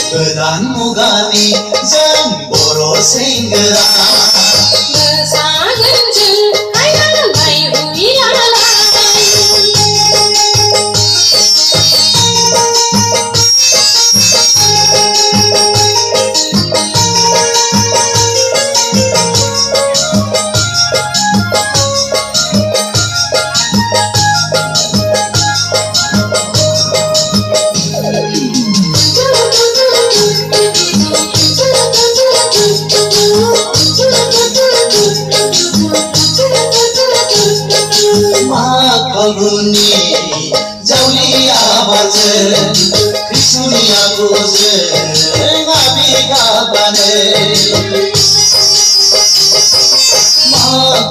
गोदान मुगानि जों बर' सेंग्रा मोसागोन जों हायलालाय हुइलालाय फागुनी जावली आवाज कृष्णनि आगोज गाबि गाबाने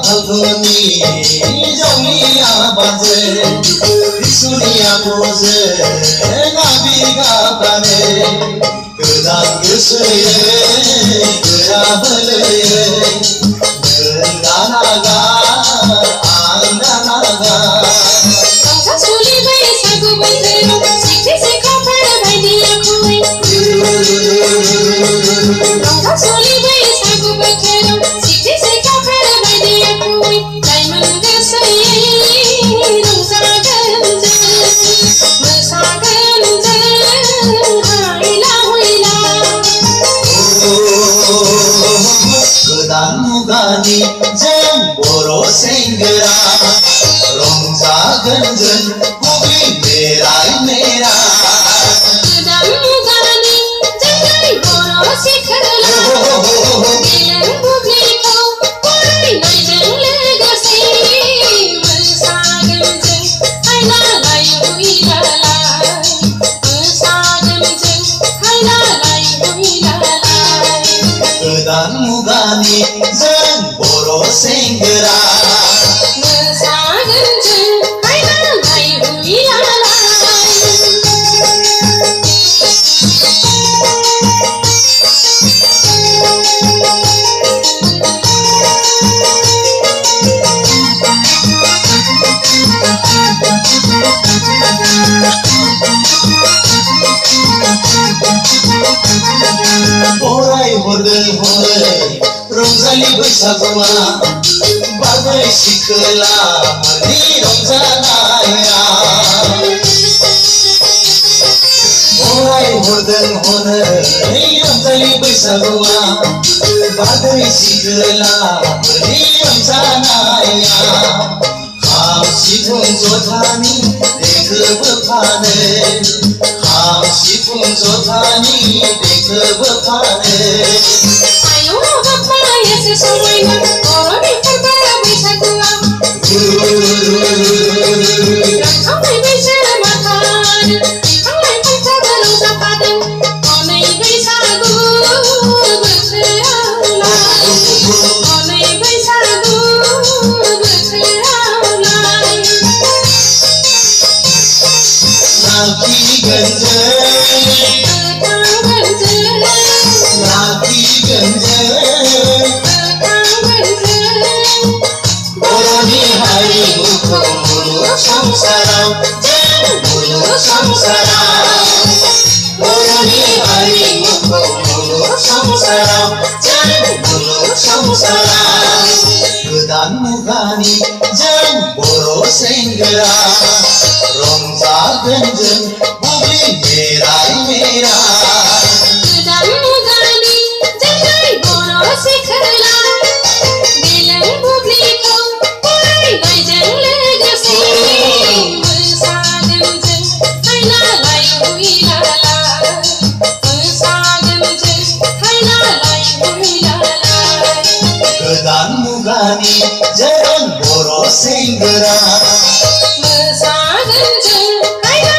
फागुनी जावली आवाज कृष्णनि आगोज गाबि गाबाने गोदान गोसोयै गोरा बोलोयै गोदान मुगानि जों बर' सेंग्रा रंजागोन जों बुब्लि मेराय मेरा गोदान मुगानि जोंनि बर' सिख्ला गेलें बुब्लिखौ फरायनायजों लोगोसे मोसागोन जों हायलालाय हुइलालाय मोसागोन जों हायलालाय हुइलालाय गोदान मुगानि जों बर' सेंग्रा मोसागोन जों हायलालाय हुइलालाय बराय हरदों हरै रंजालि बैसागुआ बारदै सिख्लाफोरनि रंजानाया बराय हरदों हरै रंजालि बैसागुआ बारदै सिख्लाफोरनि रंजानाया खाम सिफुं जथानि देंखोबो फानो खाम सिफुं जथानि देंखोबो फानो आयौ बाबा एसे समायना बर'नि फोरबो बैसागुआ रंजानाय बैसो माथानो बिफां लाइफांफोरबो रंजाफादों हनै बैसागु बोथोरावलाय हनै बैसागु बोथोरावलाय लाखिगोन जों बर'नि हारिमुखौ मुलुग संसाराव मुलुग संसाराव बर'नि हारिमुखौ मुलुग संसाराव मुलुग संसाराव गोदान मुगानि जों बर' सेंग्रा रंजागोन जों बुब्लि मेराय मेरा गोदान मुगानि जोंनि बर' सिख्ला गेलें बुब्लिखौ फरायनायजों लोगोसे मोसागोन जों हायलालाय हुइलालाय मोसागोन जों हायलालाय हुइलालाय गोदान मुगानि जों बर' सेंग्रा मोसागोन जों हायलालाय